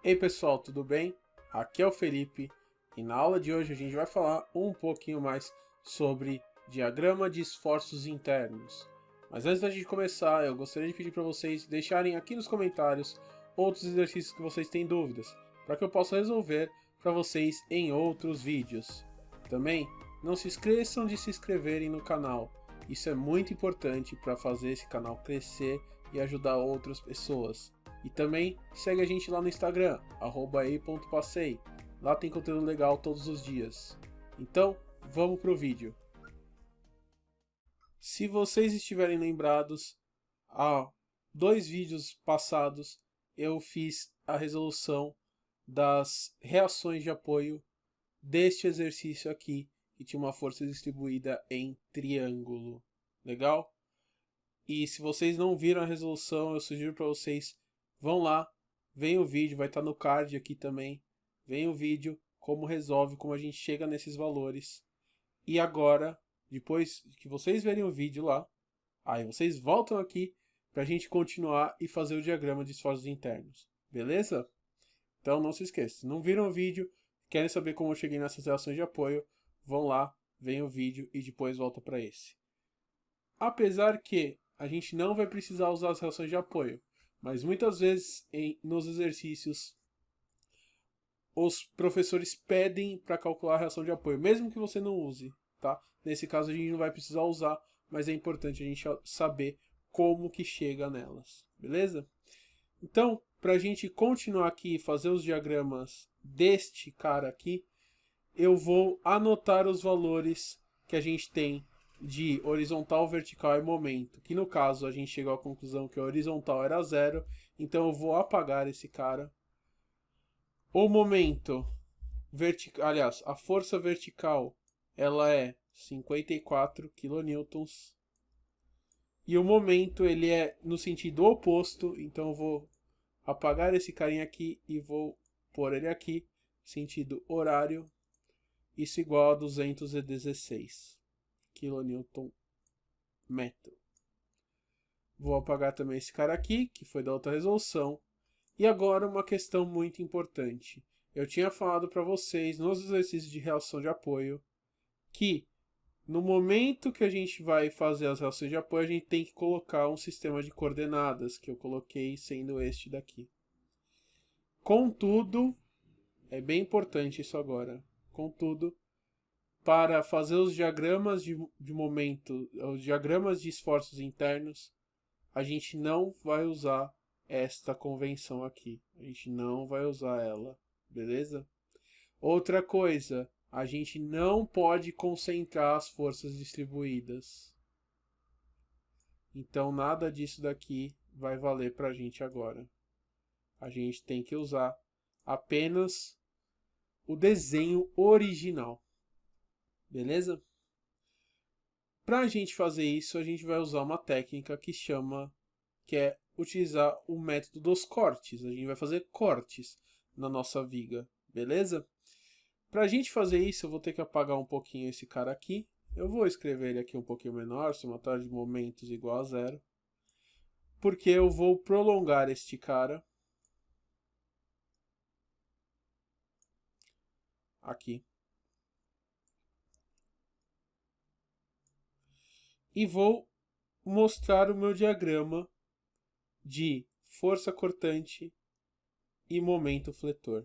Ei pessoal, tudo bem? Aqui é o Felipe e na aula de hoje a gente vai falar um pouquinho mais sobre diagrama de esforços internos. Mas antes da gente começar, eu gostaria de pedir para vocês deixarem aqui nos comentários outros exercícios que vocês têm dúvidas, para que eu possa resolver para vocês em outros vídeos. Também não se esqueçam de se inscreverem no canal, isso é muito importante para fazer esse canal crescer e ajudar outras pessoas. E também segue a gente lá no Instagram, @ei.passei. Lá tem conteúdo legal todos os dias. Então, vamos pro vídeo. Se vocês estiverem lembrados, há 2 vídeos passados eu fiz a resolução das reações de apoio deste exercício aqui, que tinha uma força distribuída em triângulo. Legal? E se vocês não viram a resolução, eu sugiro para vocês vão lá, vem o vídeo, vai estar no card aqui também. Vem o vídeo, como resolve, como a gente chega nesses valores. E agora, depois que vocês verem o vídeo lá, aí vocês voltam aqui para a gente continuar e fazer o diagrama de esforços internos. Beleza? Então não se esqueça, se não viram o vídeo, querem saber como eu cheguei nessas relações de apoio, vão lá, vem o vídeo e depois volta para esse. Apesar que a gente não vai precisar usar as relações de apoio, mas muitas vezes nos exercícios os professores pedem para calcular a relação de apoio, mesmo que você não use, tá? Nesse caso a gente não vai precisar usar, mas é importante a gente saber como que chega nelas, beleza? Então, para a gente continuar aqui e fazer os diagramas deste cara aqui, eu vou anotar os valores que a gente tem de horizontal, vertical e momento, que no caso a gente chegou à conclusão que o horizontal era 0, então eu vou apagar esse cara. O momento vertical, aliás, a força vertical, ela é 54 kN. E o momento ele é no sentido oposto, então eu vou apagar esse carinha aqui e vou pôr ele aqui, sentido horário, isso igual a 216 kN metro. Vou apagar também esse cara aqui, que foi da outra resolução. E agora uma questão muito importante. Eu tinha falado para vocês nos exercícios de relação de apoio que no momento que a gente vai fazer as relações de apoio, a gente tem que colocar um sistema de coordenadas, que eu coloquei sendo este daqui. Contudo, é bem importante isso agora. Contudo, para fazer os diagramas de momento, os diagramas de esforços internos, a gente não vai usar esta convenção aqui. A gente não vai usar ela, beleza? Outra coisa, a gente não pode concentrar as forças distribuídas. Então nada disso daqui vai valer pra gente agora. A gente tem que usar apenas o desenho original. Beleza? Para a gente fazer isso, a gente vai usar uma técnica que é utilizar o método dos cortes. A gente vai fazer cortes na nossa viga, beleza? Para a gente fazer isso, eu vou ter que apagar um pouquinho esse cara aqui. Eu vou escrever ele aqui um pouquinho menor, somatório de momentos igual a 0. Porque eu vou prolongar este cara aqui. E vou mostrar o meu diagrama de força cortante e momento fletor.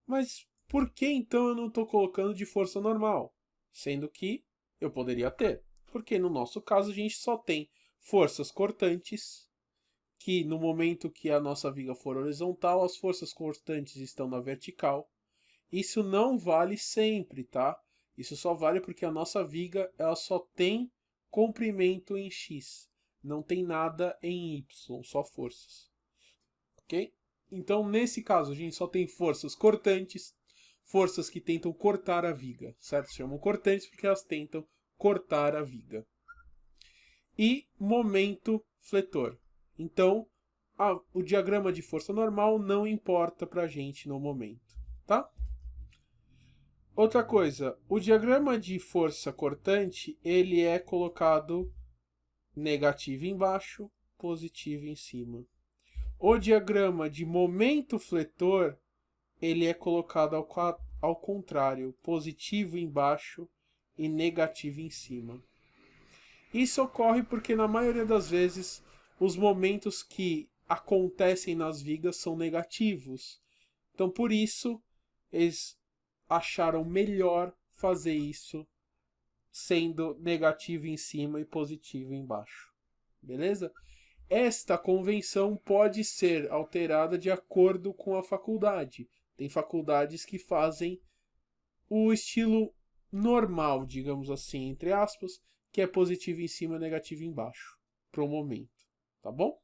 Mas por que então eu não estou colocando de força normal? Sendo que eu poderia ter. Porque no nosso caso a gente só tem forças cortantes, que no momento que a nossa viga for horizontal, as forças cortantes estão na vertical. Isso não vale sempre, tá? Isso só vale porque a nossa viga ela só tem comprimento em X. Não tem nada em Y, só forças. Ok? Então, nesse caso, a gente só tem forças cortantes, forças que tentam cortar a viga, certo? Se chamam cortantes porque elas tentam cortar a viga. E momento fletor. Então, o diagrama de força normal não importa pra gente no momento, tá? Outra coisa, o diagrama de força cortante, ele é colocado negativo embaixo, positivo em cima. O diagrama de momento fletor, ele é colocado ao contrário, positivo embaixo e negativo em cima. Isso ocorre porque na maioria das vezes os momentos que acontecem nas vigas são negativos. Então por isso eles acharam melhor fazer isso sendo negativo em cima e positivo embaixo. Beleza? Esta convenção pode ser alterada de acordo com a faculdade. Tem faculdades que fazem o estilo normal, digamos assim, entre aspas, que é positivo em cima e negativo embaixo, para o momento. Tá bom?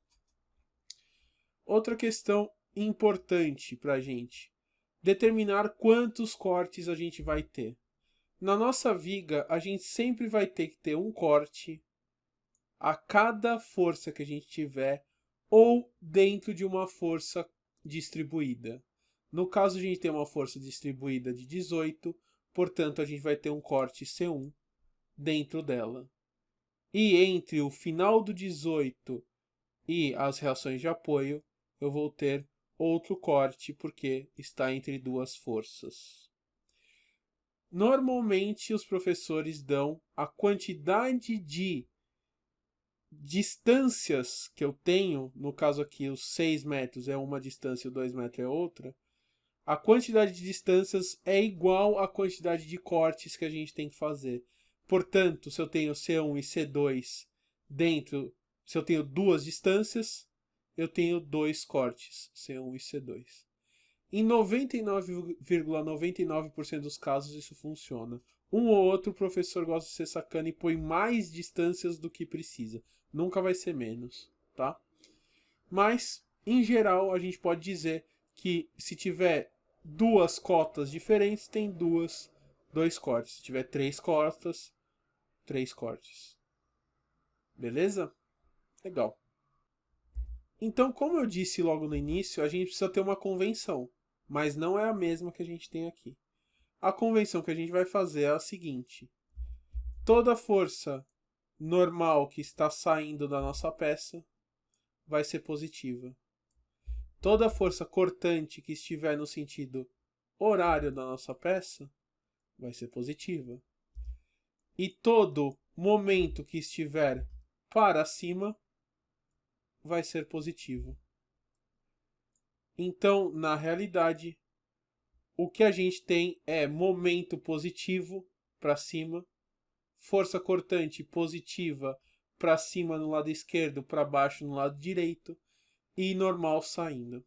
Outra questão importante para a gente: determinar quantos cortes a gente vai ter. Na nossa viga, a gente sempre vai ter que ter um corte a cada força que a gente tiver ou dentro de uma força distribuída. No caso, a gente tem uma força distribuída de 18, portanto, a gente vai ter um corte C1 dentro dela. E entre o final do 18 e as reações de apoio, eu vou ter outro corte, porque está entre duas forças. Normalmente, os professores dão a quantidade de distâncias que eu tenho, no caso aqui os 6 metros é uma distância e o 2 metros é outra, a quantidade de distâncias é igual à quantidade de cortes que a gente tem que fazer. Portanto, se eu tenho C1 e C2 dentro, se eu tenho duas distâncias, eu tenho dois cortes, C1 e C2. Em 99,99% dos casos isso funciona. Um ou outro professor gosta de ser sacana e põe mais distâncias do que precisa. Nunca vai ser menos, tá? Mas, em geral, a gente pode dizer que se tiver duas cotas diferentes, tem dois cortes. Se tiver três cotas, três cortes. Beleza? Legal. Então, como eu disse logo no início, a gente precisa ter uma convenção, mas não é a mesma que a gente tem aqui. A convenção que a gente vai fazer é a seguinte: toda força normal que está saindo da nossa peça vai ser positiva. Toda força cortante que estiver no sentido horário da nossa peça vai ser positiva. E todo momento que estiver para cima vai ser positivo. Então, na realidade, o que a gente tem é momento positivo para cima, força cortante positiva para cima no lado esquerdo, para baixo no lado direito e normal saindo.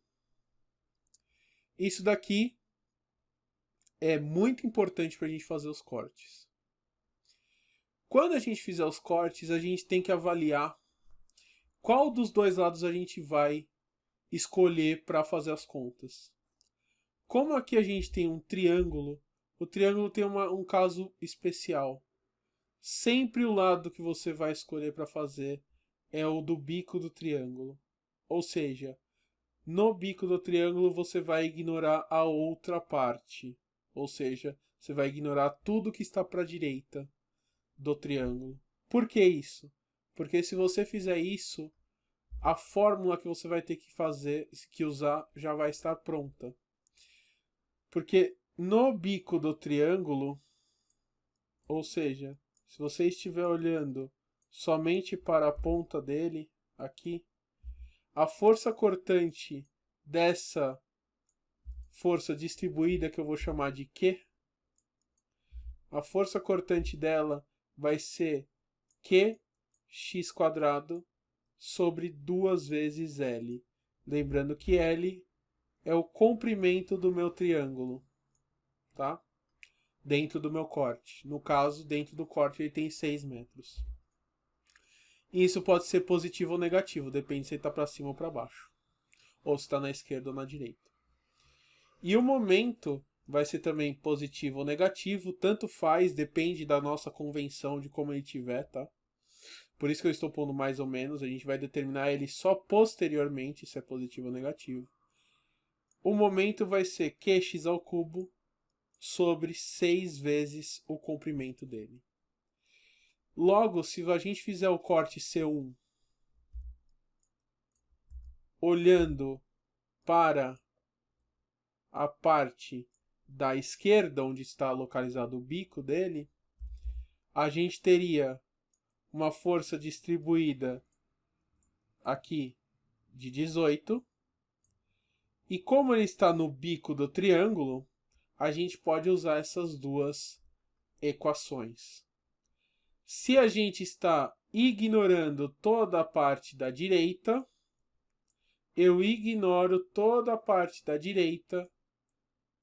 Isso daqui é muito importante para a gente fazer os cortes. Quando a gente fizer os cortes, a gente tem que avaliar qual dos dois lados a gente vai escolher para fazer as contas. Como aqui a gente tem um triângulo, o triângulo tem um caso especial. Sempre o lado que você vai escolher para fazer é o do bico do triângulo. Ou seja, no bico do triângulo você vai ignorar a outra parte. Ou seja, você vai ignorar tudo que está para a direita do triângulo. Por que isso? Porque se você fizer isso, a fórmula que você vai ter que usar já vai estar pronta. Porque no bico do triângulo, ou seja, se você estiver olhando somente para a ponta dele, aqui, a força cortante dessa força distribuída, que eu vou chamar de Q, a força cortante dela vai ser QX² sobre 2 vezes L. Lembrando que L é o comprimento do meu triângulo, tá? Dentro do meu corte. No caso, dentro do corte ele tem 6 metros. E isso pode ser positivo ou negativo, depende se ele está para cima ou para baixo. Ou se está na esquerda ou na direita. E o momento vai ser também positivo ou negativo, tanto faz, depende da nossa convenção de como ele tiver, tá? Por isso que eu estou pondo mais ou menos, a gente vai determinar ele só posteriormente se é positivo ou negativo. O momento vai ser Qx² sobre 6 vezes o comprimento dele. Logo, se a gente fizer o corte C1 olhando para a parte da esquerda, onde está localizado o bico dele, a gente teria uma força distribuída aqui de 18. E como ele está no bico do triângulo, a gente pode usar essas duas equações. Se a gente está ignorando toda a parte da direita, eu ignoro toda a parte da direita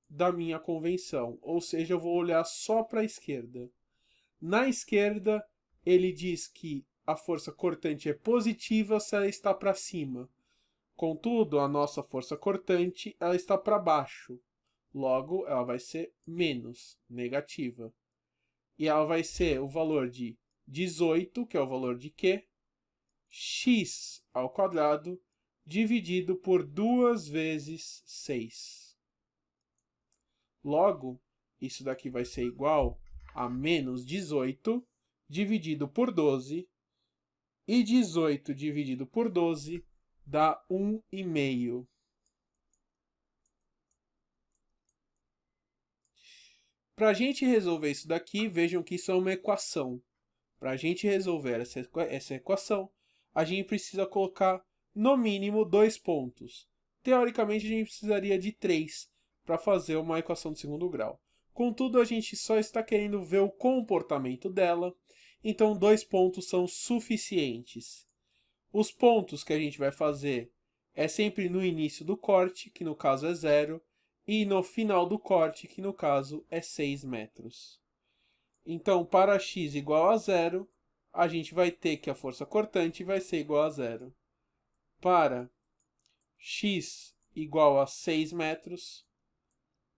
da minha convenção. Ou seja, eu vou olhar só para a esquerda. Na esquerda, ele diz que a força cortante é positiva se ela está para cima. Contudo, a nossa força cortante ela está para baixo. Logo, ela vai ser menos, negativa. E ela vai ser o valor de 18, que é o valor de Q, x ao quadrado, dividido por 2 vezes 6. Logo, isso daqui vai ser igual a menos 18 dividido por 12. E 18 dividido por 12 dá 1,5. Para a gente resolver isso daqui, vejam que isso é uma equação. Para a gente resolver essa equação, a gente precisa colocar no mínimo 2 pontos. Teoricamente, a gente precisaria de 3 para fazer uma equação de segundo grau. Contudo, a gente só está querendo ver o comportamento dela, então 2 pontos são suficientes. Os pontos que a gente vai fazer é sempre no início do corte, que no caso é 0, e no final do corte, que no caso é 6 metros. Então, para x igual a 0, a gente vai ter que a força cortante vai ser igual a 0. Para x igual a 6 metros,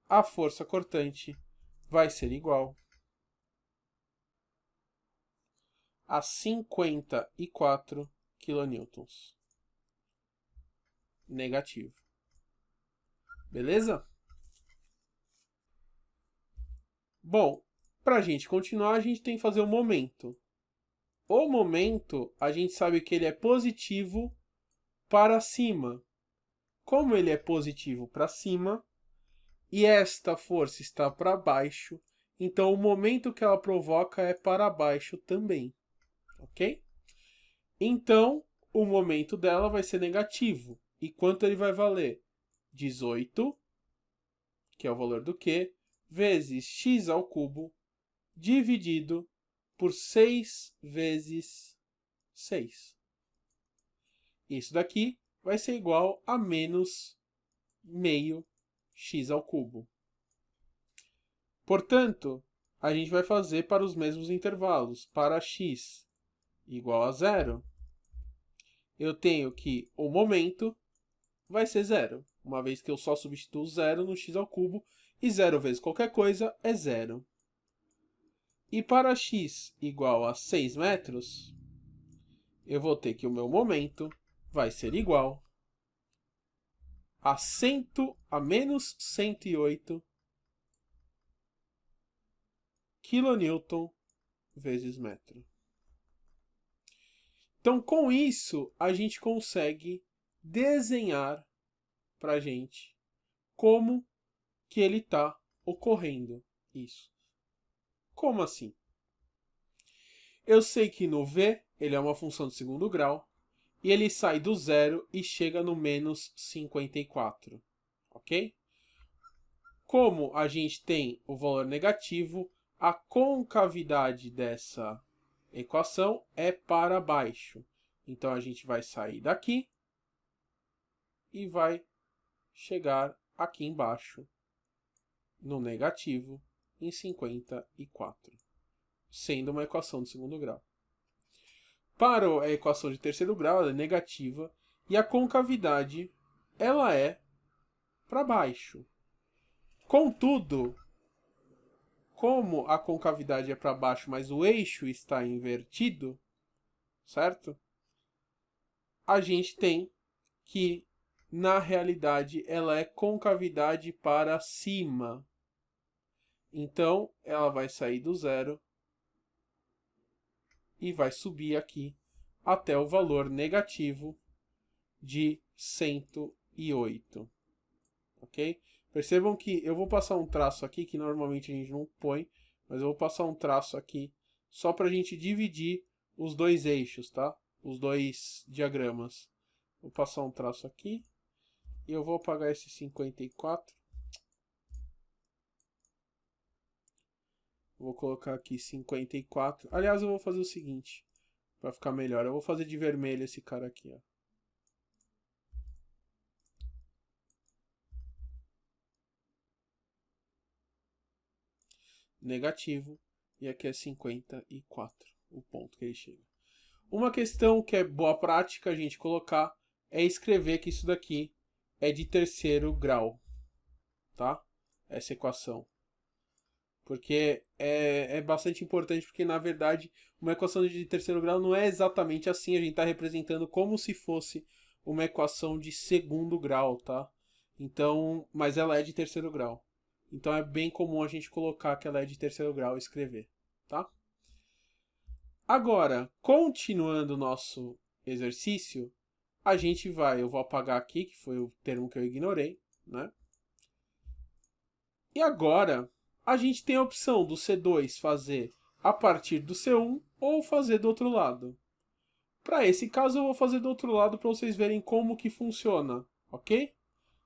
a força cortante vai ser igual a 54 kN. Negativo. Beleza? Bom, para a gente continuar, a gente tem que fazer o momento. O momento, a gente sabe que ele é positivo para cima. Como ele é positivo para cima, e esta força está para baixo, então o momento que ela provoca é para baixo também. Ok? Então, o momento dela vai ser negativo. E quanto ele vai valer? 18, que é o valor do Q, vezes x ao cubo, dividido por 6 vezes 6. Isso daqui vai ser igual a menos meio x ao cubo. Portanto, a gente vai fazer para os mesmos intervalos. Para x igual a 0, eu tenho que o momento vai ser 0, uma vez que eu só substituo 0 no x ao cubo, e 0 vezes qualquer coisa é 0. E para x igual a 6 metros, eu vou ter que o meu momento vai ser igual a menos 108 kN vezes metro. Então, com isso, a gente consegue desenhar para a gente como que ele está ocorrendo isso. Como assim? Eu sei que no V ele é uma função de segundo grau e ele sai do zero e chega no menos 54, ok? Como a gente tem o valor negativo, a concavidade dessa equação é para baixo. Então, a gente vai sair daqui e vai chegar aqui embaixo, no negativo, em 54, sendo uma equação de segundo grau. Para a equação de terceiro grau, ela é negativa e a concavidade ela é para baixo. Contudo, como a concavidade é para baixo, mas o eixo está invertido, certo? A gente tem que, na realidade, ela é concavidade para cima. Então, ela vai sair do zero e vai subir aqui até o valor negativo de 108. Ok? Percebam que eu vou passar um traço aqui, que normalmente a gente não põe, mas eu vou passar um traço aqui só para a gente dividir os dois eixos, tá? Os dois diagramas. Vou passar um traço aqui e eu vou apagar esse 54. Vou colocar aqui 54. Aliás, eu vou fazer o seguinte, para ficar melhor. Eu vou fazer de vermelho esse cara aqui, ó. Negativo. E aqui é 54, o ponto que ele chega. Uma questão que é boa prática a gente colocar é escrever que isso daqui é de terceiro grau, tá? Essa equação. Porque é bastante importante, porque na verdade uma equação de terceiro grau não é exatamente assim, a gente está representando como se fosse uma equação de segundo grau, tá? Então, mas ela é de terceiro grau. Então é bem comum a gente colocar que ela é de terceiro grau e escrever, tá? Agora, continuando o nosso exercício, a gente vai, eu vou apagar aqui, que foi o termo que eu ignorei, né? E agora, a gente tem a opção do C2 fazer a partir do C1 ou fazer do outro lado. Para esse caso, eu vou fazer do outro lado para vocês verem como que funciona, ok?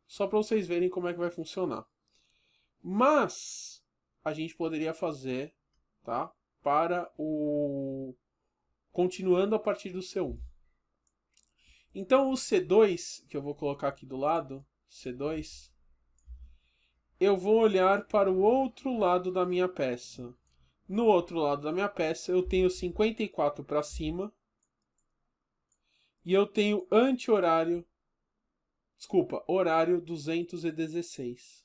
Só para vocês verem como é que vai funcionar. Mas, a gente poderia fazer, tá? Para o... Continuando a partir do C1. Então, o C2, que eu vou colocar aqui do lado, C2, eu vou olhar para o outro lado da minha peça. No outro lado da minha peça, eu tenho 54 para cima. E eu tenho anti-horário, desculpa, horário 216.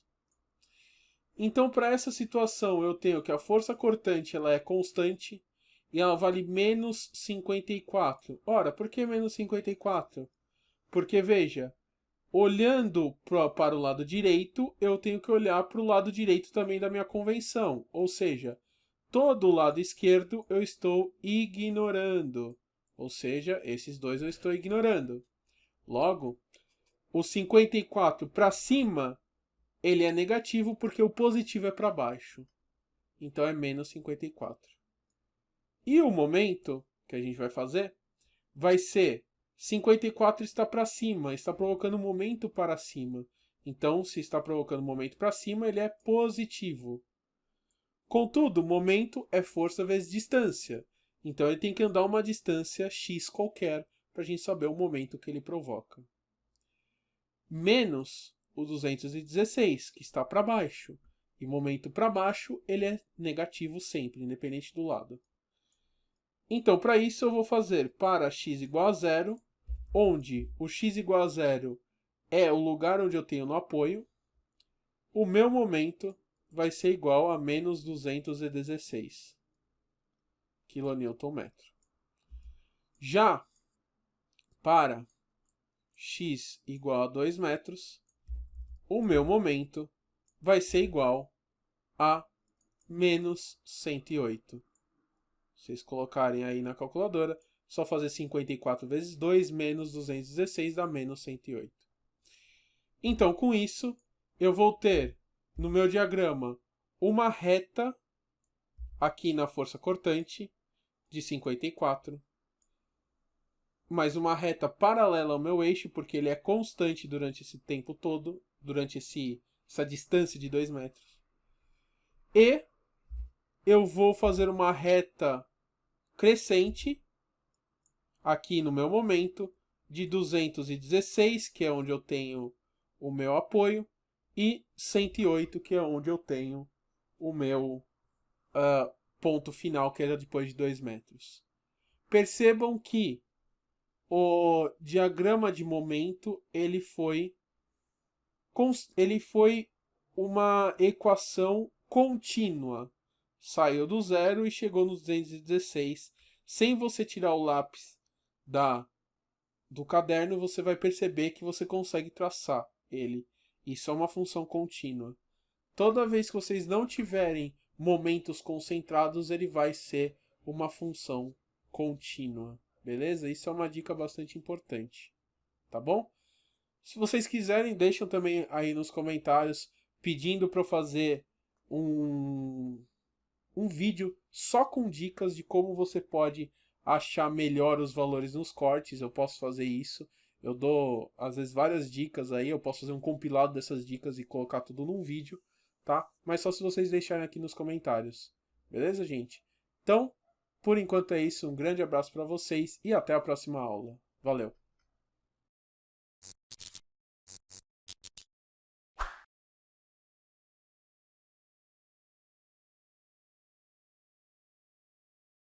Então, para essa situação, eu tenho que a força cortante ela é constante e ela vale menos 54. Ora, por que menos 54? Porque, veja, olhando para o lado direito, eu tenho que olhar para o lado direito também da minha convenção. Ou seja, todo o lado esquerdo eu estou ignorando. Ou seja, esses dois eu estou ignorando. Logo, o 54 para cima, ele é negativo porque o positivo é para baixo. Então é menos 54. E o momento que a gente vai fazer vai ser 54 está para cima, está provocando um momento para cima. Então, se está provocando um momento para cima, ele é positivo. Contudo, momento é força vezes distância. Então, ele tem que andar uma distância x qualquer para a gente saber o momento que ele provoca. Menos o 216, que está para baixo. E momento para baixo, ele é negativo sempre, independente do lado. Então, para isso, eu vou fazer para x igual a zero, onde o x igual a zero é o lugar onde eu tenho no apoio, o meu momento vai ser igual a menos 216 kNm. Já para x igual a 2 metros, o meu momento vai ser igual a menos 108. Se vocês colocarem aí na calculadora, só fazer 54 vezes 2 menos 216 dá menos 108. Então, com isso, eu vou ter no meu diagrama uma reta aqui na força cortante de 54, mais uma reta paralela ao meu eixo, porque ele é constante durante esse tempo todo, durante essa distância de 2 metros. E eu vou fazer uma reta crescente aqui no meu momento de 216, que é onde eu tenho o meu apoio, e 108, que é onde eu tenho o meu ponto final, que era depois de 2 metros. Percebam que o diagrama de momento ele foi uma equação contínua. Saiu do zero e chegou no 216. Sem você tirar o lápis do caderno, você vai perceber que você consegue traçar ele. Isso é uma função contínua. Toda vez que vocês não tiverem momentos concentrados, ele vai ser uma função contínua. Beleza? Isso é uma dica bastante importante. Tá bom? Se vocês quiserem, deixam também aí nos comentários pedindo para eu fazer um vídeo só com dicas de como você pode achar melhor os valores nos cortes. Eu posso fazer isso. Eu dou, às vezes, várias dicas aí. Eu posso fazer um compilado dessas dicas e colocar tudo num vídeo, tá? Mas só se vocês deixarem aqui nos comentários. Beleza, gente? Então, por enquanto é isso. Um grande abraço para vocês e até a próxima aula. Valeu!